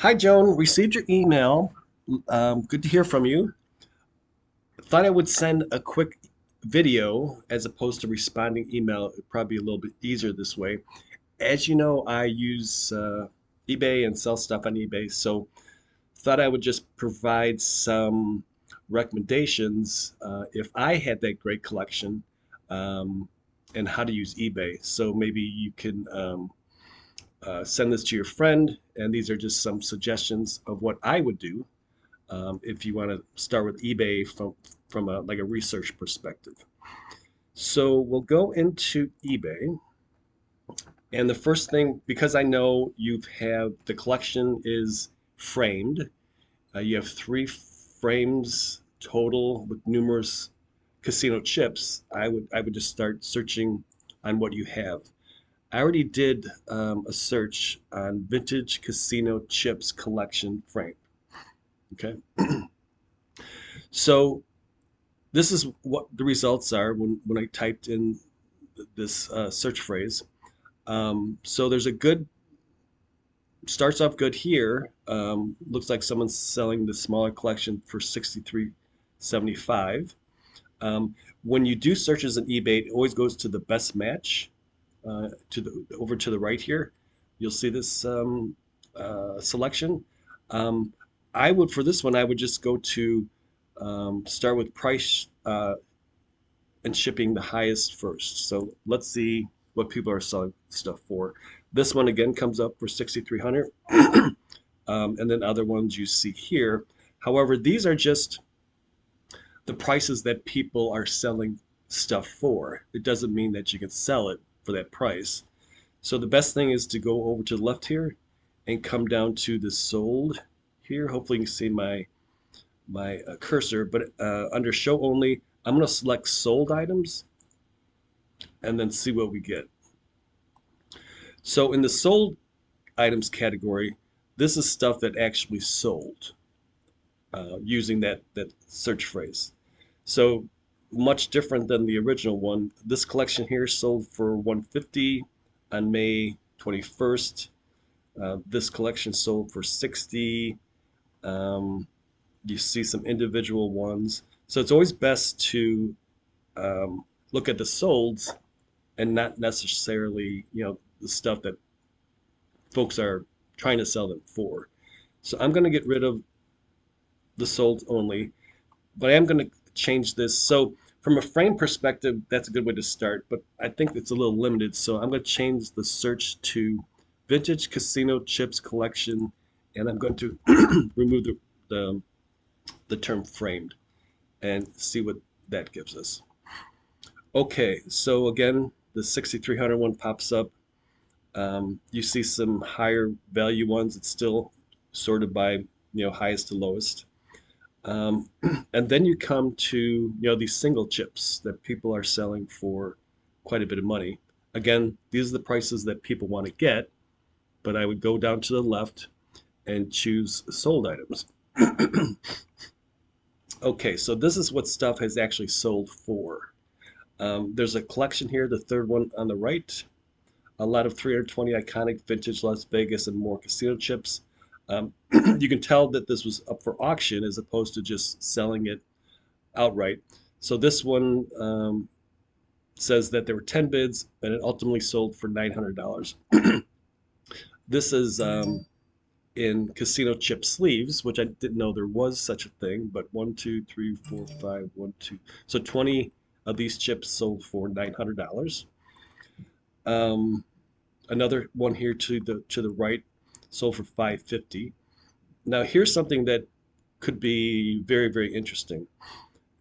Hi, Joan. Received your email. Good to hear from you. Thought I would send a quick video as opposed to responding email. It'd probably be a little bit easier this way. As you know, I use eBay and sell stuff on eBay, so thought I would just provide some recommendations if I had that great collection um, and how to use eBay. So maybe you can send this to your friend, and these are just some suggestions of what I would do if you want to start with eBay from like a research perspective. So we'll go into eBay, and the first thing, because I know you have the collection is framed, you have three frames total with numerous casino chips. I would just start searching on what you have. I already did a search on vintage casino chips collection frame. Okay, so this is what the results are when I typed in this search phrase. So there's a good, starts off good here. Looks like someone's selling the smaller collection for 63.75. When you do searches on eBay, it always goes to the best match to the over to the right here. You'll see this selection. Um, I would for this one, I would just go to start with price and shipping the highest first. So let's see what people are selling stuff for. This one again comes up for 6,300, and then other ones you see here. However, these are just the prices that people are selling stuff for. It doesn't mean that you can sell it for that price. So the best thing is to go over to the left here and come down to the sold here. Hopefully you can see my cursor, but under show only, I'm going to select sold items and then see what we get. So in the sold items category, this is stuff that actually sold using that search phrase. So much different than the original one. This collection here sold for 150 on May 21st. This collection sold for 60. Um, you see some individual ones. So it's always best to look at the solds and not necessarily, the stuff that folks are trying to sell them for. So I'm going to get rid of the sold only, but I am going to change this. So from a frame perspective, that's a good way to start, but I think it's a little limited. So I'm going to change the search to vintage casino chips collection, and I'm going to remove the, the term framed and see what that gives us. Okay, so again, the 6300 one pops up. You see some higher value ones. It's still sorted by highest to lowest. Um, and then you come to these single chips that people are selling for quite a bit of money. Again, these are the prices that people want to get, but I would go down to the left and choose sold items. Okay, so this is what stuff has actually sold for. There's a collection here, the third one on the right, a lot of 320 iconic vintage Las Vegas and more casino chips. Um, you can tell that this was up for auction as opposed to just selling it outright. So this one says that there were 10 bids and it ultimately sold for $900. This is in casino chip sleeves, which I didn't know there was such a thing, but one, two, three, four, five, one, two. So 20 of these chips sold for $900. Um, Another one here to the right sold for 550. Now here's something that could be very, very interesting.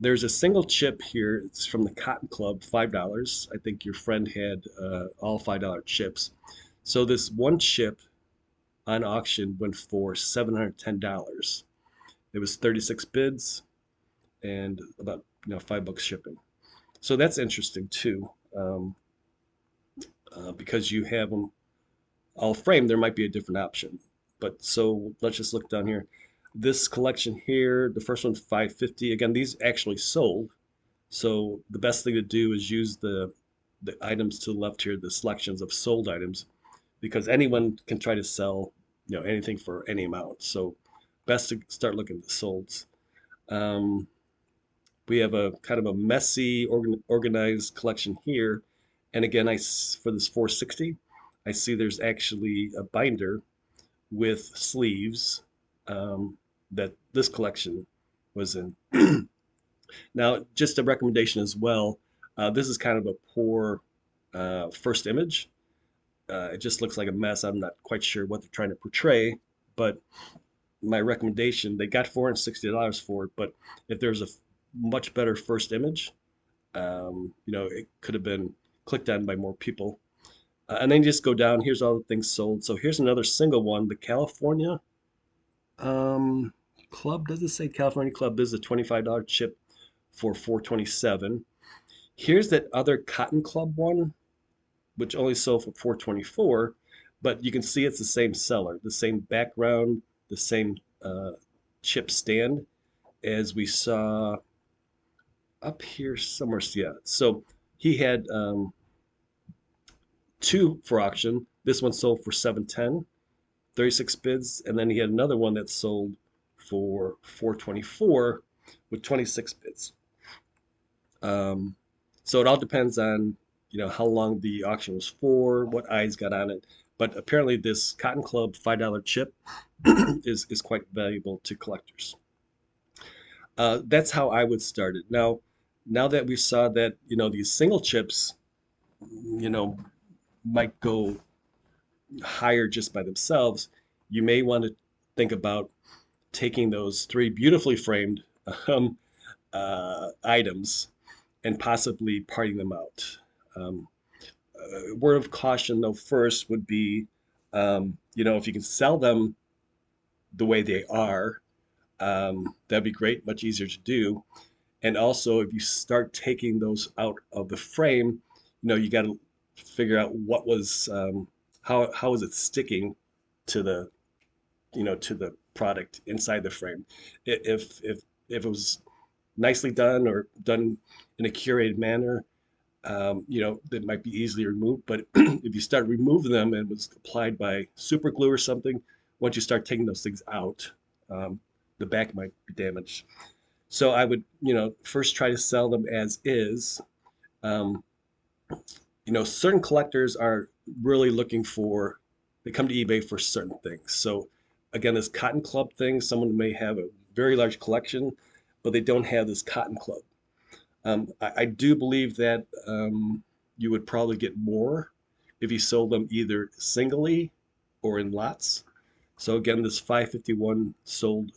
There's a single chip here. It's from the Cotton Club, $5. I think your friend had all $5 chips. So this one chip on auction went for $710. It was 36 bids and about $5 shipping. So that's interesting too, because you have them all framed. There might be a different option. But so let's just look down here. This collection here, the first one's 550. Again, these actually sold. So the best thing to do is use the items to the left here, the selections of sold items, because anyone can try to sell anything for any amount. So best to start looking at the solds. Um, we have a kind of a messy, organized collection here. And again, for this 460, I see there's actually a binder with sleeves that this collection was in. Now, just a recommendation as well. This is kind of a poor first image. It just looks like a mess. I'm not quite sure what they're trying to portray, but my recommendation, they got $460 for it, but if there's a much better first image, it could have been clicked on by more people. And then you just go down. Here's all the things sold. So here's another single one, the California um, Club. Does it say California Club? This is a $25 chip for 427. Here's that other Cotton Club one, which only sold for 424, but you can see it's the same seller, the same background, the same chip stand as we saw up here somewhere. Yeah, so he had two for auction. This one sold for 710, 36 bids, and then he had another one that sold for 424 with 26 bids. Um, so it all depends on, how long the auction was for, what eyes got on it. But apparently this Cotton Club $5 chip is quite valuable to collectors. That's how I would start it. Now that we saw that, these single chips, you know, might go higher just by themselves, you may want to think about taking those three beautifully framed um, items and possibly parting them out. Um, Word of caution, though, first would be, if you can sell them the way they are, that'd be great, much easier to do. And also, if you start taking those out of the frame, you got to figure out what was, how is it sticking to the product inside the frame. If it was nicely done or done in a curated manner, that might be easily removed. But if you start removing them and it was applied by super glue or something, once you start taking those things out, um, the back might be damaged. So I would, first try to sell them as is. Um, Certain collectors are really looking for, they come to eBay for certain things. So again, this Cotton Club thing, someone may have a very large collection, but they don't have this Cotton Club. I do believe that you would probably get more if you sold them either singly or in lots. So again, this 551 sold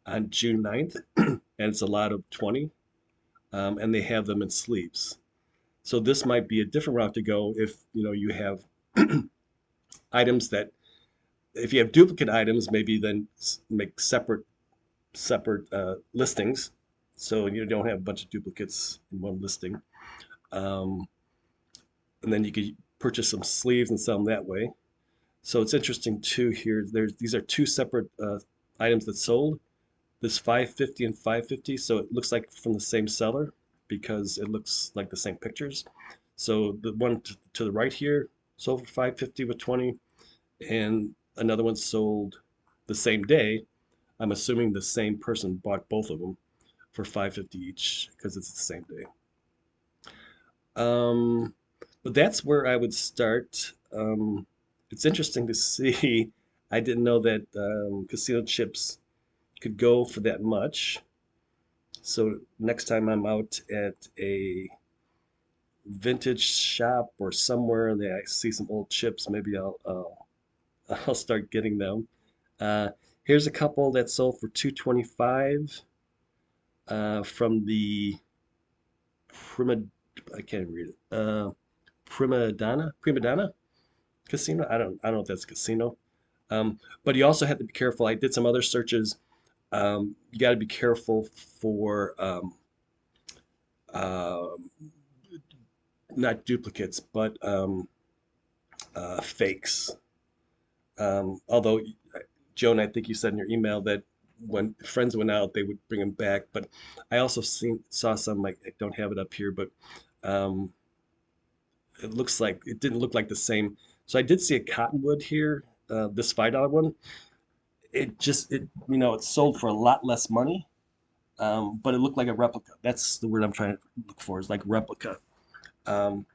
on June 9th, and it's a lot of 20, and they have them in sleeves. So this might be a different route to go if you have items that, if you have duplicate items, maybe then make separate listings, so you don't have a bunch of duplicates in one listing. Um, and then you could purchase some sleeves and sell them that way. So it's interesting too here. These are two separate items that sold. This 550 and 550, so it looks like from the same seller because it looks like the same pictures. So the one to the right here sold for 550 with 20, and another one sold the same day. I'm assuming the same person bought both of them for 550 each because it's the same day. Um, but that's where I would start. It's interesting to see. I didn't know that casino chips could go for that much. So next time I'm out at a vintage shop or somewhere and I see some old chips, maybe I'll start getting them. Uh, Here's a couple that sold for 225 from the Prima. I can't read it. Prima Donna Casino. I don't know if that's a casino. But you also have to be careful. I did some other searches. You got to be careful for uh, not duplicates, but fakes. Although, Joan, I think you said in your email that when friends went out, they would bring them back. But I also saw some, like, I don't have it up here, but um, it didn't look like the same. So I did see a Cottonwood here. this $5 one, it sold for a lot less money, but it looked like a replica. That's the word I'm trying to look for, is like replica. Um,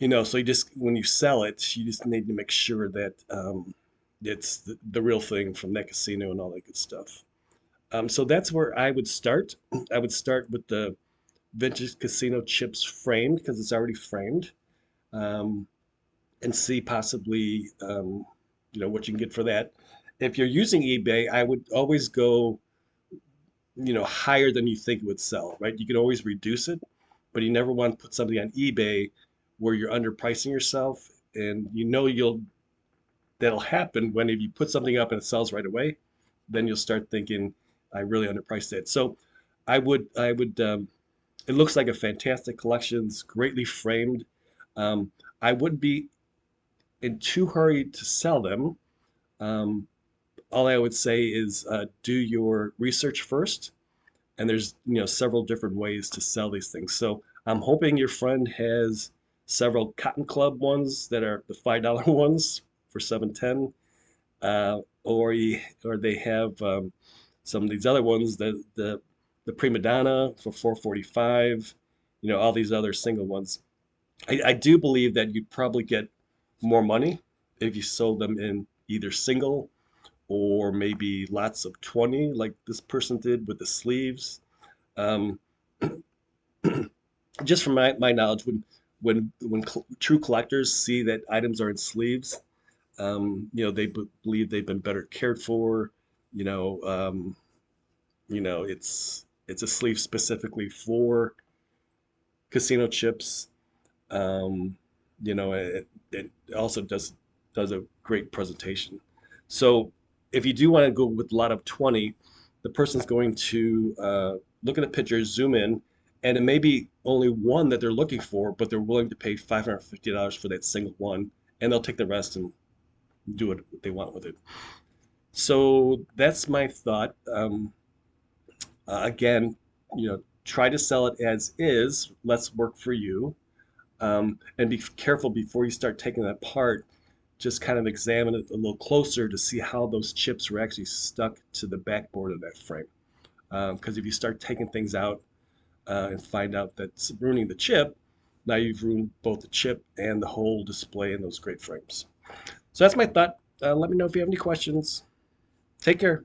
so you just when you sell it, you just need to make sure that it's the real thing from that casino and all that good stuff. So that's where I would start. I would start with the vintage casino chips framed because it's already framed, um, and see possibly what you can get for that. If you're using eBay, I would always go higher than you think it would sell, right? You can always reduce it, but you never want to put something on eBay where you're underpricing yourself, and you'll that'll happen when if you put something up and it sells right away, then you'll start thinking, I really underpriced it. So I would it looks like a fantastic collection. It's greatly framed. I wouldn't be in too hurry to sell them. Um, all I would say is do your research first, and there's several different ways to sell these things. So I'm hoping your friend has several Cotton Club ones that are the $5 ones for 710, or they have some of these other ones, the Prima Donna for 445, all these other single ones. I do believe that you'd probably get more money if you sold them in either single or maybe lots of 20, like this person did with the sleeves. Um, just from my knowledge, when true collectors see that items are in sleeves, they believe they've been better cared for. You know, um, it's a sleeve specifically for casino chips. Um, it also does a great presentation. So if you do want to go with a lot of 20, the person's going to look at the picture, zoom in, and it may be only one that they're looking for, but they're willing to pay $550 for that single one, and they'll take the rest and do what they want with it. So that's my thought. Again, try to sell it as is. Let's work for you. And be careful before you start taking it apart. Just kind of examine it a little closer to see how those chips were actually stuck to the backboard of that frame. Because if you start taking things out and find out that's ruining the chip, now you've ruined both the chip and the whole display in those great frames. So that's my thought. Let me know if you have any questions. Take care.